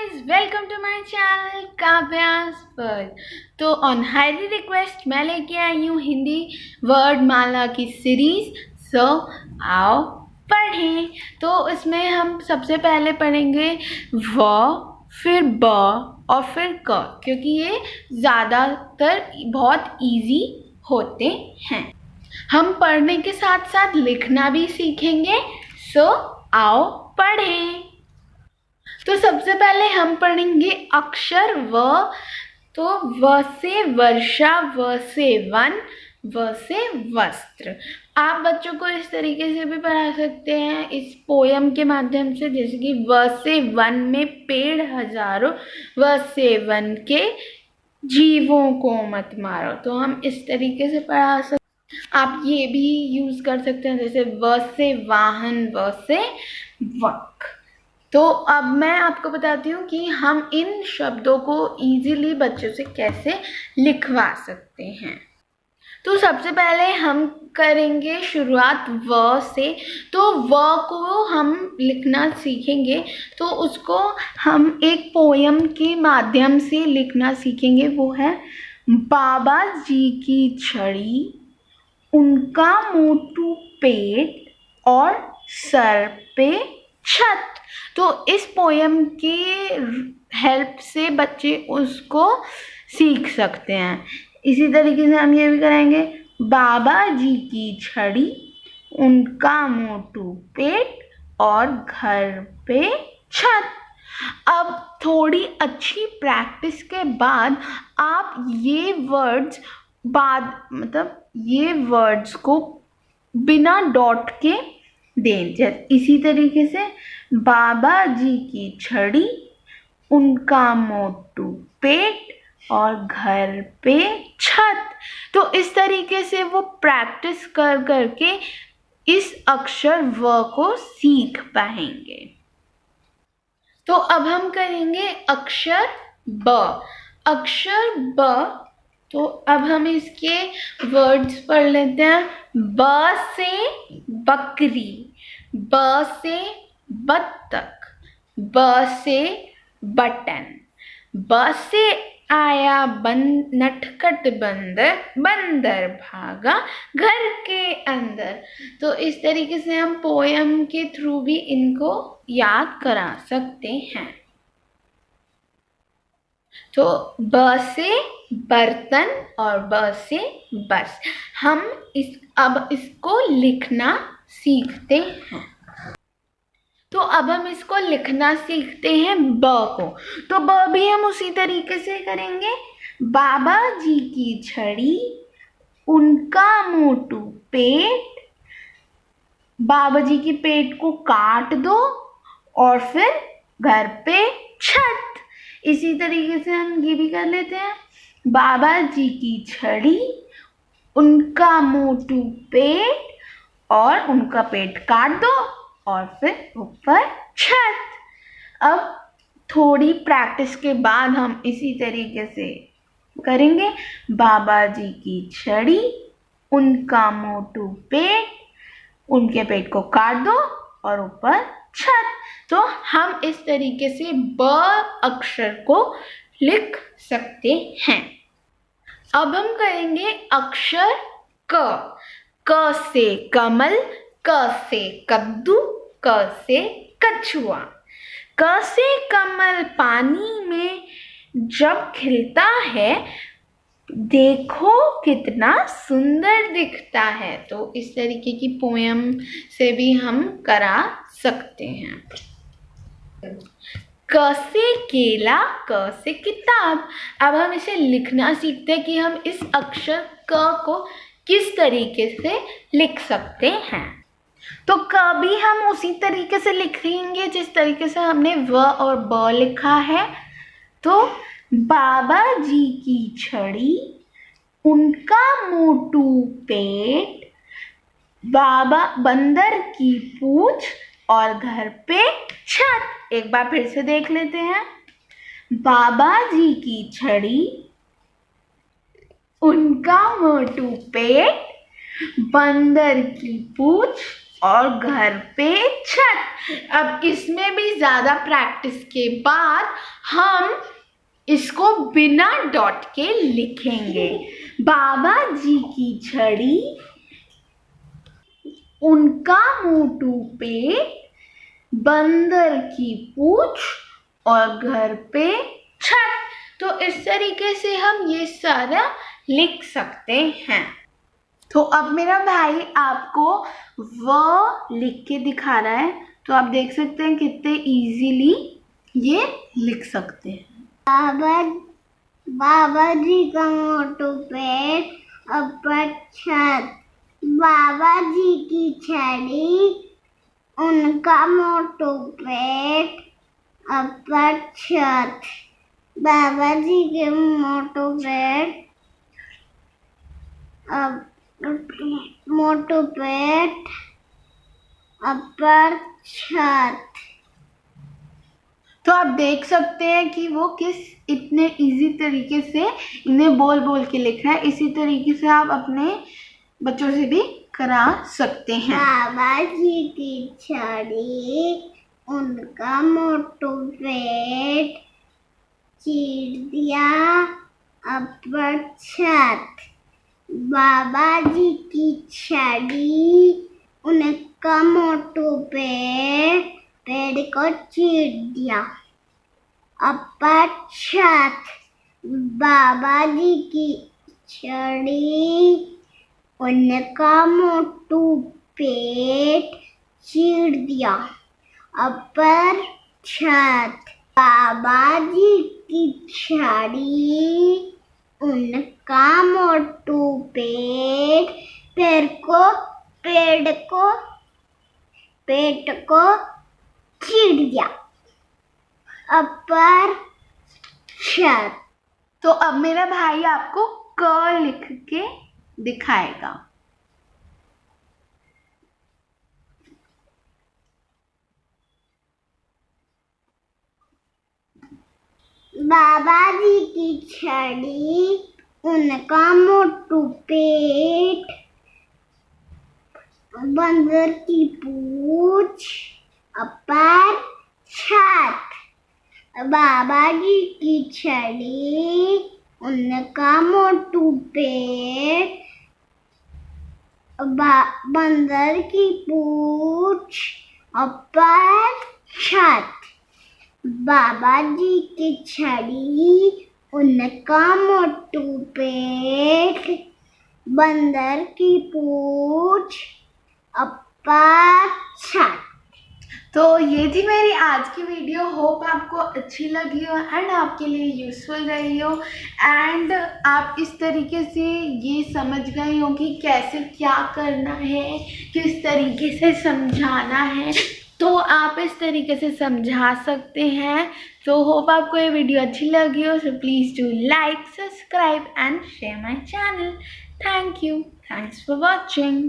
Guys, welcome to my channel Kavya's word. तो on highly request मैं लेके आई हूँ हिंदी वर्ड माला की सीरीज। सो आओ पढ़ें। तो इसमें हम सबसे पहले पढ़ेंगे व, फिर ब और फिर क, क्योंकि ये ज़्यादातर बहुत इजी होते हैं। हम पढ़ने के साथ साथ लिखना भी सीखेंगे। सो आओ पढ़ें। तो सबसे पहले हम पढ़ेंगे अक्षर व। तो व से वर्षा, व से वन, व से वस्त्र। आप बच्चों को इस तरीके से भी पढ़ा सकते हैं इस पोयम के माध्यम से, जैसे कि व से वन में पेड़ हजारों, व से वन के जीवों को मत मारो। तो हम इस तरीके से पढ़ा सकते। आप ये भी यूज कर सकते हैं, जैसे व से वाहन, व से वक। तो अब मैं आपको बताती हूँ कि हम इन शब्दों को इजीली बच्चों से कैसे लिखवा सकते हैं। तो सबसे पहले हम करेंगे शुरुआत व से। तो व को हम लिखना सीखेंगे, तो उसको हम एक पोयम के माध्यम से लिखना सीखेंगे। वो है बाबा जी की छड़ी, उनका मोटू पेट और सर पे छत। तो इस पोयम की हेल्प से बच्चे उसको सीख सकते हैं। इसी तरीके से हम ये भी करेंगे बाबा जी की छड़ी, उनका मोटू पेट और घर पे छत। अब थोड़ी अच्छी प्रैक्टिस के बाद आप ये वर्ड्स को बिना डॉट के दें। इसी तरीके से बाबा जी की छड़ी, उनका मोटू पेट और घर पे छत। तो इस तरीके से वो प्रैक्टिस कर करके इस अक्षर व को सीख पाएंगे। तो अब हम करेंगे अक्षर ब। अक्षर ब, तो अब हम इसके वर्ड्स पढ़ लेते हैं। ब से बकरी, ब से बत्तख, ब से बटन, ब से आया नटखट बंदर, बंदर भागा घर के अंदर। तो इस तरीके से हम पोयम के थ्रू भी इनको याद करा सकते हैं। तो ब से बर्तन और ब से बस। हम अब इसको लिखना सीखते हैं। तो अब हम इसको लिखना सीखते हैं ब को। तो ब भी हम उसी तरीके से करेंगे। बाबा जी की छड़ी, उनका मोटू पेट, बाबा जी की पेट को काट दो और फिर घर पे छत। इसी तरीके से हम ये भी कर लेते हैं। बाबा जी की छड़ी, उनका मोटू पेट और उनका पेट काट दो और फिर ऊपर छत। अब थोड़ी प्रैक्टिस के बाद हम इसी तरीके से करेंगे। बाबा जी की छड़ी, उनका मोटू पेट, उनके पेट को काट दो और ऊपर छत। तो हम इस तरीके से ब अक्षर को लिख सकते हैं। अब हम करेंगे अक्षर क। क से कमल, क से कद्दू, क से कछुआ। क से कमल पानी में जब खिलता है, देखो कितना सुंदर दिखता है। तो इस तरीके की पोयम से भी हम करा सकते हैं। क से केला, क से किताब। अब हम इसे लिखना सीखते हैं कि हम इस अक्षर क को किस तरीके से लिख सकते हैं। तो क भी हम उसी तरीके से लिखेंगे जिस तरीके से हमने व और ब लिखा है। तो बाबा जी की छड़ी, उनका मोटू पेट, बाबा बंदर की पूंछ और घर पे छत। एक बार फिर से देख लेते हैं। बाबा जी की छड़ी, उनका मोटू पेट, बंदर की पूंछ और घर पे छत। अब इसमें भी ज़्यादा प्रैक्टिस के बाद हम इसको बिना डॉट के लिखेंगे। बाबा जी की छड़ी, उनका मोटू पेट, बंदर की पूंछ और घर पे छत। तो इस तरीके से हम ये सारा लिख सकते हैं। तो अब मेरा भाई आपको वो लिख के दिखा रहा है, तो आप देख सकते हैं कितने इजीली ये लिख सकते हैं। बाबा जी का मोटू पेट, ऊपर छत, बाबा जी की छड़ी, उनका मोटू पेट, ऊपर छत, बाबा जी के मोटू पेट, ऊपर छत। तो आप देख सकते हैं कि वो किस इतने इजी तरीके से इन्हें बोल बोल के लिख रहा है। इसी तरीके से आप अपने बच्चों से भी करा सकते हैं। बाबा जी की छड़ी, उनका मोटू पेट, चीर दिया, ऊपर छत, बाबा जी की छड़ी, उनका मोटू पेट, पेड़ को चीर दिया, ऊपर छत, बाबा जी की छड़ी, उनका मोटू पेट चीर दिया, ऊपर छत, बाबा जी की छड़ी, उनका मोटू पेट, पेट को चीर दिया, ऊपर छत। तो अब मेरा भाई आपको क लिख के दिखाएगा। बाबा जी की छड़ी, उनका मोटू पेट, बंदर की पूंछ, ऊपर छत, बाबा जी की छड़ी, उनका मोटू पेट, बंदर की पूंछ, ऊपर छत, बाबा जी की छड़ी, उनका मोटू पेट, बंदर की पूंछ, ऊपर छत। तो ये थी मेरी आज की वीडियो। होप आपको अच्छी लगी हो एंड आपके लिए यूज़फुल रही हो एंड आप इस तरीके से ये समझ गए हो कि कैसे क्या करना है, किस तरीके से समझाना है। तो आप इस तरीके से समझा सकते हैं। तो होप आपको ये वीडियो अच्छी लगी हो। So please do like, subscribe and share my channel. Thank you. Thanks for watching.